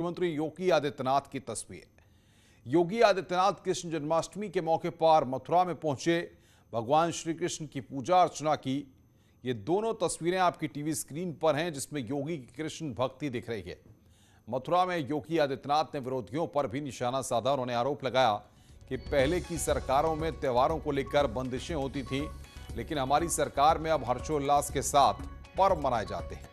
मुख्यमंत्री योगी आदित्यनाथ की तस्वीर। योगी आदित्यनाथ कृष्ण जन्माष्टमी के मौके पर मथुरा में पहुंचे, भगवान श्री कृष्ण की पूजा अर्चना की। ये दोनों तस्वीरें आपकी टीवी स्क्रीन पर हैं, जिसमें योगी की कृष्ण भक्ति दिख रही है। मथुरा में योगी आदित्यनाथ ने विरोधियों पर भी निशाना साधा। उन्होंने आरोप लगाया कि पहले की सरकारों में त्योहारों को लेकर बंदिशें होती थीं, लेकिन हमारी सरकार में अब हर्षोल्लास के साथ पर्व मनाए जाते हैं।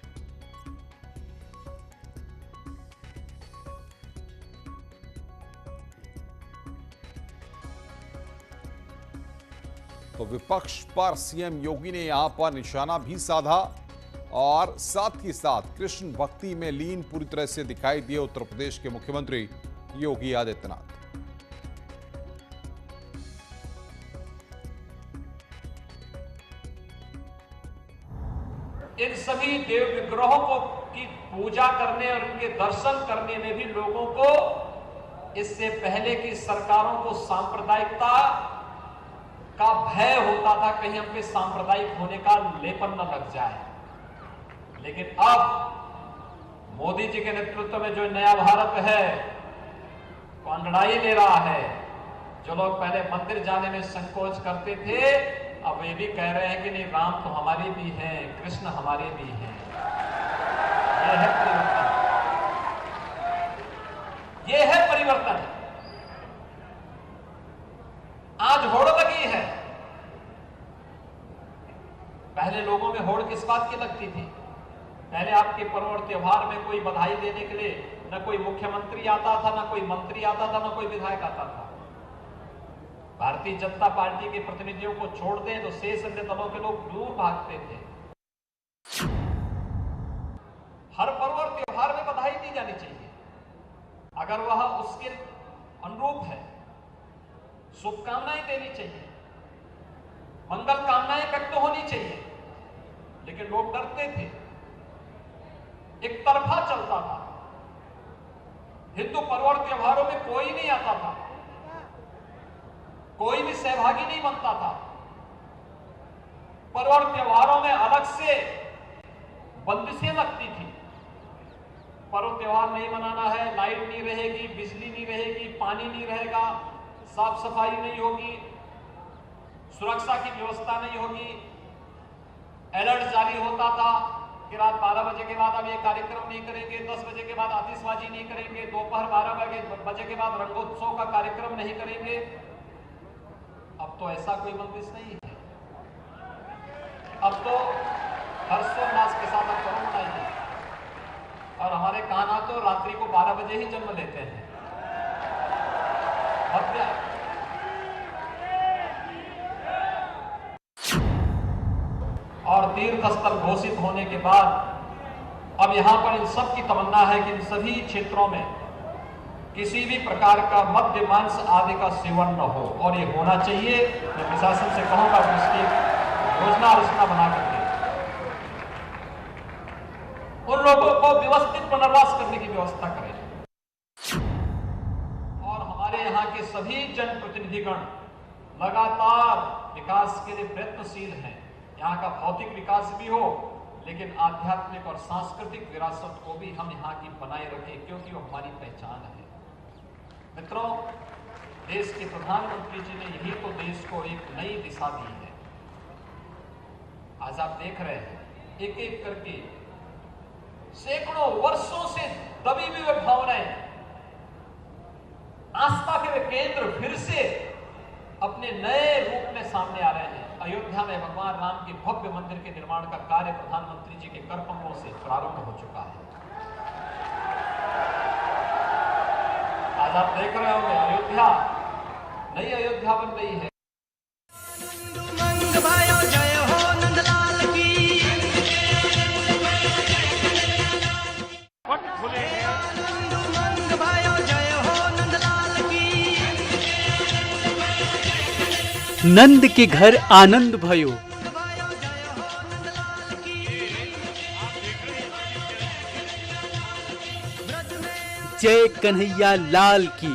तो विपक्ष पर सीएम योगी ने यहां पर निशाना भी साधा और साथ ही साथ कृष्ण भक्ति में लीन पूरी तरह से दिखाई दिए उत्तर प्रदेश के मुख्यमंत्री योगी आदित्यनाथ। इन सभी देव विग्रहों को की पूजा करने और उनके दर्शन करने में भी लोगों को इससे पहले की सरकारों को सांप्रदायिकता का भय होता था, कहीं हम पे सांप्रदायिक होने का लेपन न लग जाए। लेकिन अब मोदी जी के नेतृत्व में जो नया भारत है, कौन लड़ाई ले रहा है। जो लोग पहले मंदिर जाने में संकोच करते थे, अब ये भी कह रहे हैं कि नहीं, राम तो हमारे भी हैं, कृष्ण हमारे भी हैं। यह है परिवर्तन, यह है परिवर्तन। आज होड़ लगी है। पहले लोगों में होड़ किस बात की लगती थी? पहले आपके पर्व और त्योहार में कोई बधाई देने के लिए न कोई मुख्यमंत्री आता था, न कोई मंत्री आता था, न कोई विधायक आता था। भारतीय जनता पार्टी के प्रतिनिधियों को छोड़ दें तो शेष अन्य दलों के लोग दूर भागते थे। हर पर्व और त्योहार में बधाई दी जानी चाहिए, अगर वह उसके अनुरूप है। शुभकामनाएं देनी चाहिए, मंगल कामनाएं व्यक्त होनी चाहिए। लेकिन लोग डरते थे, एक तरफा चलता था। हिंदू पर्व और त्योहारों में कोई नहीं आता था, कोई भी सहभागी नहीं बनता था। पर्व और त्योहारों में अलग से बंदिशें लगती थी। पर्व त्योहार नहीं मनाना है, लाइट नहीं रहेगी, बिजली नहीं रहेगी, पानी नहीं रहेगा, साफ सफाई नहीं होगी, सुरक्षा की व्यवस्था नहीं होगी। अलर्ट जारी होता था कि रात 12 बजे के बाद अब ये कार्यक्रम नहीं करेंगे, 10 बजे के बाद आतिशबाजी नहीं करेंगे, दोपहर 12 बजे के बाद रंगोत्सव का कार्यक्रम नहीं करेंगे। अब तो ऐसा कोई बंदिश नहीं है। अब तो हर्षोल्लास के साथ अब पर्व मनाइए। और हमारे कान्हा तो रात्रि को 12 बजे ही जन्म लेते हैं। और तीर्थ स्थल घोषित होने के बाद अब यहां पर इन सब की तमन्ना है कि इन सभी क्षेत्रों में किसी भी प्रकार का मद्य मांस आदि का सेवन न हो, और ये होना चाहिए। मैं प्रशासन से कहूंगा कि इसकी योजना रचना बना करके उन लोगों को व्यवस्थित पुनर्वास करने की व्यवस्था करें। और हमारे यहाँ के सभी जनप्रतिनिधिगण लगातार विकास के लिए प्रयत्नशील हैं। यहाँ का भौतिक विकास भी हो, लेकिन आध्यात्मिक और सांस्कृतिक विरासत को भी हम यहाँ की बनाए रखें, क्योंकि वो हमारी पहचान है। मित्रों, देश के प्रधानमंत्री जी ने यही तो देश को एक नई दिशा दी है। आज आप देख रहे हैं, एक एक करके सैकड़ों वर्षों से दबी हुई वे भावनाएं, आस्था के वे केंद्र फिर से अपने नए रूप में सामने आ रहे हैं। अयोध्या में भगवान राम के भव्य मंदिर के निर्माण का कार्य प्रधानमंत्री जी के कर कमलों से प्रारंभ हो चुका है। आज आप देख रहे होंगे, अयोध्या नई अयोध्या बन रही है। नंद के घर आनंद भयो, जय कन्हैया लाल की।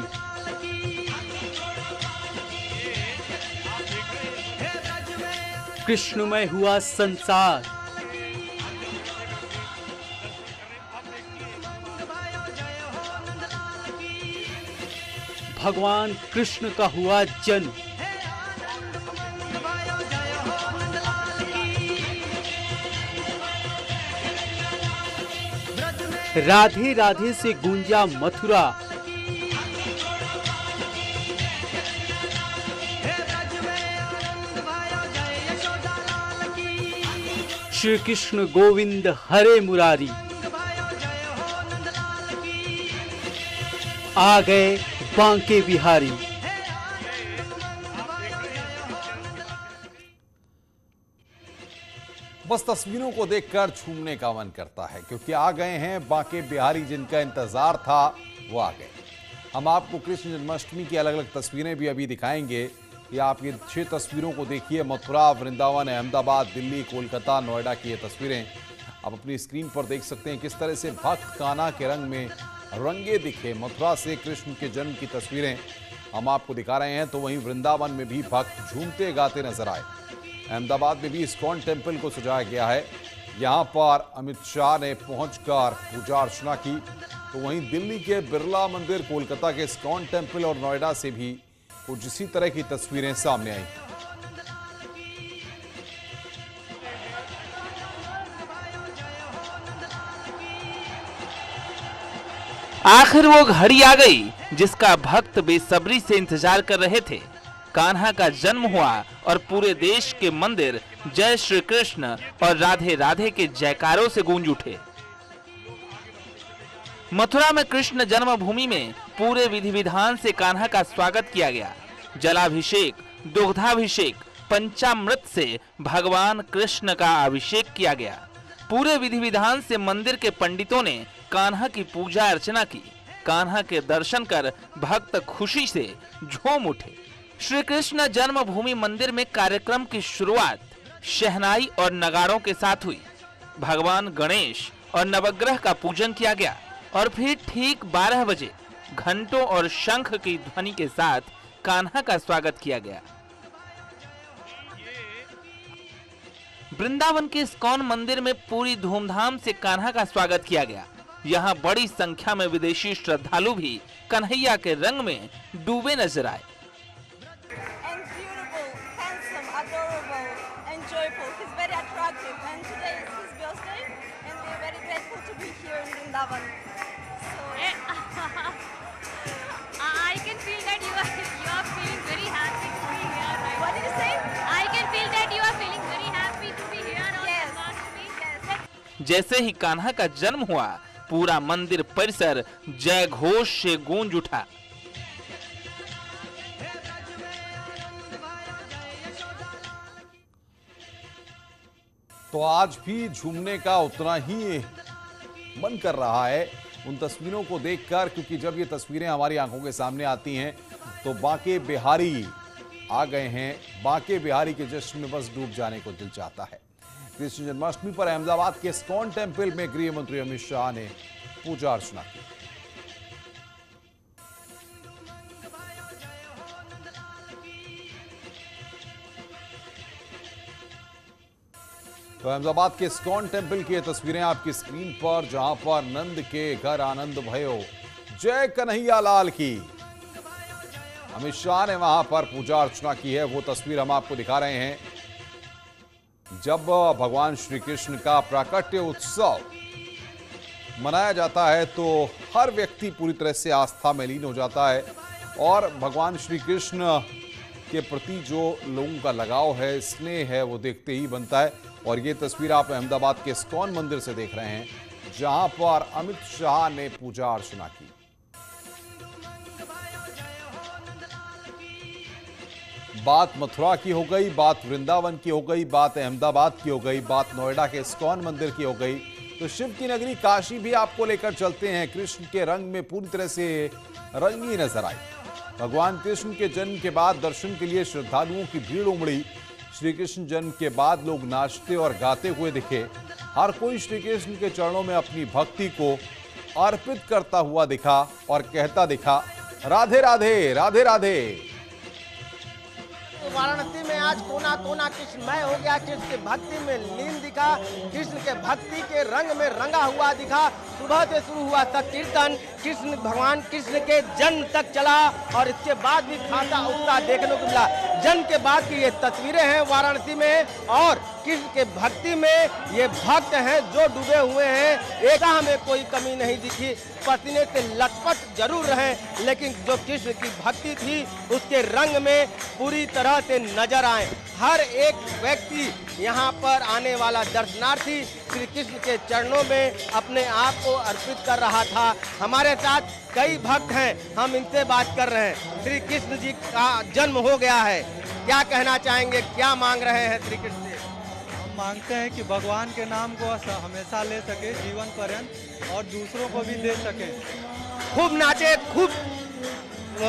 कृष्णमय हुआ संसार, भगवान कृष्ण का हुआ जन्म। राधे राधे से गूंजा मथुरा, श्री कृष्ण गोविंद हरे मुरारी। आ गए बांके बिहारी। बस तस्वीरों को देखकर झूमने का मन करता है, क्योंकि आ गए हैं बांके बिहारी। जिनका इंतजार था वो आ गए। हम आपको कृष्ण जन्माष्टमी की अलग अलग तस्वीरें भी अभी दिखाएंगे। ये आप ये 6 तस्वीरों को देखिए। मथुरा, वृंदावन, अहमदाबाद, दिल्ली, कोलकाता, नोएडा की ये तस्वीरें आप अपनी स्क्रीन पर देख सकते हैं। किस तरह से भक्त कान्हा के रंग में रंगे दिखे। मथुरा से कृष्ण के जन्म की तस्वीरें हम आपको दिखा रहे हैं, तो वहीं वृंदावन में भी भक्त झूमते गाते नजर आए। अहमदाबाद में भी इस्कॉन टेम्पल को सजाया गया है। यहाँ पर अमित शाह ने पहुंचकर पूजा अर्चना की। तो वहीं दिल्ली के बिरला मंदिर, कोलकाता के इस्कॉन टेम्पल और नोएडा से भी कुछ इसी तरह की तस्वीरें सामने आई। आखिर वो घड़ी आ गई जिसका भक्त बेसब्री से इंतजार कर रहे थे। कान्हा का जन्म हुआ और पूरे देश के मंदिर जय श्री कृष्ण और राधे राधे के जयकारों से गूंज उठे। मथुरा में कृष्ण जन्मभूमि में पूरे विधि विधान से कान्हा का स्वागत किया गया। जलाभिषेक, दुग्धाभिषेक, पंचामृत से भगवान कृष्ण का अभिषेक किया गया। पूरे विधि विधान से मंदिर के पंडितों ने कान्हा की पूजा अर्चना की। कान्हा के दर्शन कर भक्त खुशी से झूम उठे। श्री कृष्ण जन्मभूमि मंदिर में कार्यक्रम की शुरुआत शहनाई और नगाड़ों के साथ हुई। भगवान गणेश और नवग्रह का पूजन किया गया और फिर ठीक 12 बजे घंटों और शंख की ध्वनि के साथ कान्हा का स्वागत किया गया। वृंदावन के इस्कॉन मंदिर में पूरी धूमधाम से कान्हा का स्वागत किया गया। यहाँ बड़ी संख्या में विदेशी श्रद्धालु भी कन्हैया के रंग में डूबे नजर आए। I can feel that you are feeling very happy to be here. Right? What did you say? I can feel that you are feeling very happy to be here on Jन्माष्टमी. Yes. जैसे ही कान्हा का जन्म हुआ, पूरा मंदिर परिसर जय घोष से गूंज उठा। तो आज भी झूमने का उतना ही मन कर रहा है उन तस्वीरों को देखकर, क्योंकि जब ये तस्वीरें हमारी आंखों के सामने आती हैं तो बांके बिहारी आ गए हैं। बांके बिहारी के जश्न में बस डूब जाने को दिल चाहता है। कृष्ण जन्माष्टमी पर अहमदाबाद के इस्कॉन टेम्पल में गृह मंत्री अमित शाह ने पूजा अर्चना की। तो अहमदाबाद के इस्कॉन टेम्पल की तस्वीरें आपकी स्क्रीन पर, जहां पर नंद के घर आनंद भयो, जय कन्हैया लाल की। अमित शाह ने वहां पर पूजा अर्चना की है। वो तस्वीर हम आपको दिखा रहे हैं जब भगवान श्री कृष्ण का प्राकट्य उत्सव मनाया जाता है तो हर व्यक्ति पूरी तरह से आस्था में लीन हो जाता है और भगवान श्री कृष्ण के प्रति जो लोगों का लगाव है, स्नेह है, वो देखते ही बनता है। और ये तस्वीर आप अहमदाबाद के इस्कॉन मंदिर से देख रहे हैं, जहां पर अमित शाह ने पूजा अर्चना की। बात मथुरा की हो गई, बात वृंदावन की हो गई, बात अहमदाबाद की हो गई, बात नोएडा के इस्कॉन मंदिर की हो गई, तो शिव की नगरी काशी भी आपको लेकर चलते हैं। कृष्ण के रंग में पूरी तरह से रंगी नजर आई। भगवान कृष्ण के जन्म के बाद दर्शन के लिए श्रद्धालुओं की भीड़ उमड़ी। श्री कृष्ण जन्म के बाद लोग नाचते और गाते हुए दिखे। हर कोई श्री कृष्ण के चरणों में अपनी भक्ति को अर्पित करता हुआ दिखा और कहता दिखा, राधे राधे, राधे राधे। वाराणसी में आज कोना कोना कृष्णमय हो गया, कृष्ण के भक्ति में लीन दिखा, कृष्ण के भक्ति के रंग में रंगा हुआ दिखा। सुबह से शुरू हुआ संकीर्तन कृष्ण भगवान कृष्ण के जन्म तक चला और इसके बाद भी खासा उत्साह देखने को मिला। जन्म के बाद की ये तस्वीरें हैं वाराणसी में और कृष्ण के भक्ति में ये भक्त हैं जो डूबे हुए हैं। एक हमें कोई कमी नहीं दिखी, पसीने से लटपट जरूर रहे, लेकिन जो कृष्ण की भक्ति थी उसके रंग में पूरी तरह से नजर आए। हर एक व्यक्ति यहाँ पर आने वाला दर्शनार्थी श्री कृष्ण के चरणों में अपने आप को अर्पित कर रहा था। हमारे साथ कई भक्त हैं, हम इनसे बात कर रहे हैं। श्री कृष्ण जी का जन्म हो गया है, क्या कहना चाहेंगे, क्या मांग रहे हैं श्री कृष्ण से? हम मांगते हैं कि भगवान के नाम को हमेशा ले सके जीवन पर्यंत और दूसरों को भी दे सके। खूब नाचे, खूब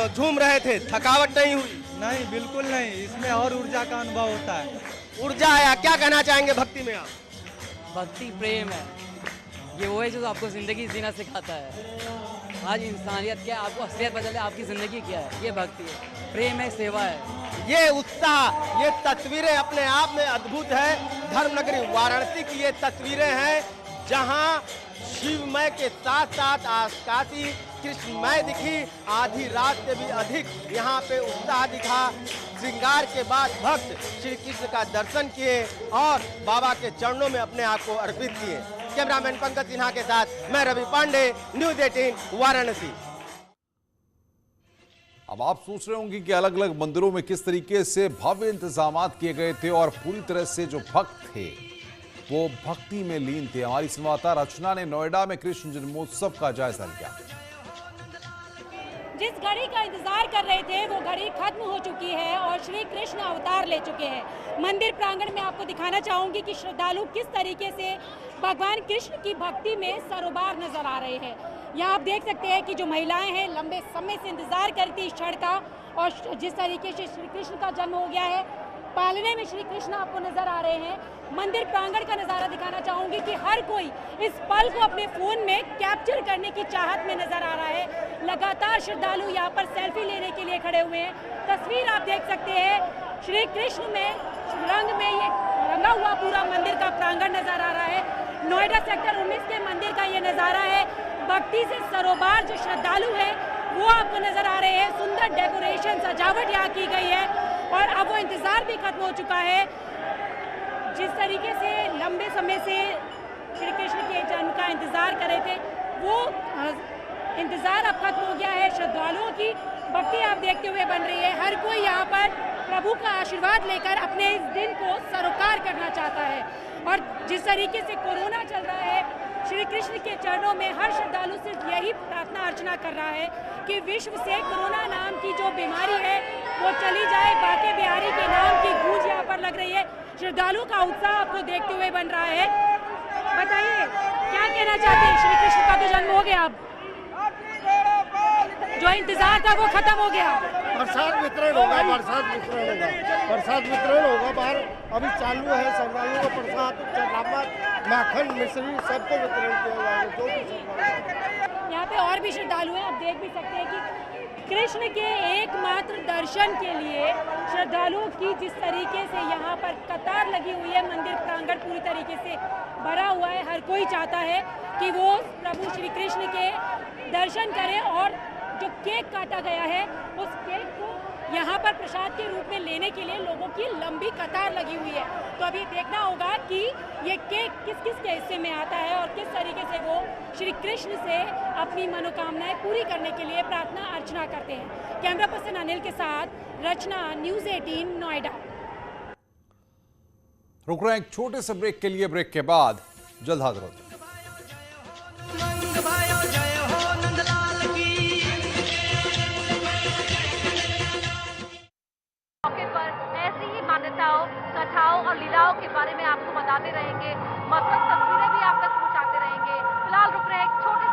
झूम रहे थे, थकावट नहीं हुई? नहीं, बिल्कुल नहीं, इसमें और ऊर्जा का अनुभव होता है। ऊर्जा आया, क्या कहना चाहेंगे भक्ति में आप? भक्ति प्रेम है, ये वो है जो आपको जिंदगी जीना सिखाता है। आज इंसानियत क्या है, आपको असलियत पता चले आपकी जिंदगी क्या है, ये भक्ति है, प्रेम है, सेवा है। ये उत्साह, ये तस्वीरें अपने आप में अद्भुत है। धर्मनगरी वाराणसी की ये तस्वीरें हैं जहां शिवमय के साथ साथ काशी कृष्णमय दिखी। आधी रात से भी अधिक यहाँ पे उत्साह दिखा। श्रृंगार के बाद भक्त श्री कृष्ण का दर्शन किए और बाबा के चरणों में अपने आप को अर्पित किए। कैमरामैन पंकज सिन्हा के साथ मैं रवि पांडे, न्यूज़ 18 वाराणसी। अब आप सोच रहे होंगे कि अलग अलग मंदिरों में किस तरीके से भव्य इंतजामात किए गए थे और पूरी तरह से जो भक्त थे वो भक्ति में लीन थे। हमारी संवाददाता रचना ने नोएडा में कृष्ण जन्मोत्सव का जायजा लिया। जिस घड़ी का इंतजार कर रहे थे वो घड़ी खत्म हो चुकी है और श्री कृष्ण अवतार ले चुके हैं। मंदिर प्रांगण में आपको दिखाना चाहूंगी कि श्रद्धालु किस तरीके से भगवान कृष्ण की भक्ति में सरोबार नजर आ रहे हैं। यहाँ आप देख सकते हैं कि जो महिलाएं हैं लंबे समय से इंतजार करती इस क्षण का, और जिस तरीके से श्री कृष्ण का जन्म हो गया है, पालने में श्री कृष्ण आपको नजर आ रहे हैं। मंदिर प्रांगण का नजारा दिखाना चाहूंगी कि हर कोई इस पल को अपने फोन में कैप्चर करने की चाहत में नजर आ रहा है। लगातार श्रद्धालु यहाँ पर सेल्फी लेने के लिए खड़े हुए हैं। तस्वीर आप देख सकते हैं, श्री कृष्ण में रंग में ये रंगा हुआ पूरा मंदिर का प्रांगण नजर आ रहा है। नोएडा सेक्टर 19 के मंदिर का ये नजारा है। भक्ति से सरोबार जो श्रद्धालु है वो आपको नजर आ रहे हैं। सुंदर डेकोरेशन, सजावट यहाँ की गई है और अब वो इंतजार भी खत्म हो चुका है। जिस तरीके से लंबे समय से श्री कृष्ण के जन्म का इंतजार कर रहे थे वो इंतजार अब खत्म हो गया है। श्रद्धालुओं की भक्ति आप देखते हुए बन रही है। हर कोई यहाँ पर प्रभु का आशीर्वाद लेकर अपने इस दिन को सरोकार करना चाहता है। और जिस तरीके से कोरोना चल रहा है, श्री कृष्ण के चरणों में हर श्रद्धालु सिर्फ यही प्रार्थना अर्चना कर रहा है कि विश्व से कोरोना नाम की जो बीमारी है वो चली जाए। बांके बिहारी के नाम की गूंज यहाँ पर लग रही है। श्रद्धालुओं का उत्साह आपको देखते हुए बन रहा है। बताइए क्या कहना चाहते हैं? श्री कृष्ण का तो जन्म हो गया, अब जो इंतजार था वो खत्म हो गया। प्रसाद वितरण होगा, प्रसाद वितरण होगा बाहर अभी चालू है। श्रद्धालुओं को प्रसाद, चढ़ावा, माखन, मिश्री सबको वितरण किया जाएगा जो भी श्रद्धालु। यहाँ पे और भी श्रद्धालु हैं, आप देख भी सकते हैं कि कृष्ण के एकमात्र दर्शन के लिए श्रद्धालुओं की जिस तरीके से यहाँ पर कतार लगी हुई है। मंदिर प्रांगण पूरी तरीके से भरा हुआ है। हर कोई चाहता है कि वो प्रभु श्री कृष्ण के दर्शन करें और जो केक काटा गया है उस केक को यहाँ पर प्रसाद के रूप में लेने के लिए लोगों की लंबी कतार लगी हुई है। तो अभी देखना होगा कि ये केक किस किस के हिस्से में आता है और किस तरीके से वो श्री कृष्ण से अपनी मनोकामनाएं पूरी करने के लिए प्रार्थना अर्चना करते हैं। कैमरा पर्सन अनिल के साथ रचना, न्यूज़ 18 नोएडा। रुक रहे हैं एक छोटे से ब्रेक के लिए। ब्रेक के बाद जल्द हाजिर होते हैं। मौके पर ऐसी ही मान्यताओं, कथाओं और लीलाओं के बारे में आपको बताते रहेंगे। मतलब तस्वीरें भी आप तक पहुंचाते रहेंगे। फिलहाल रुक रहे हैं एक छोटे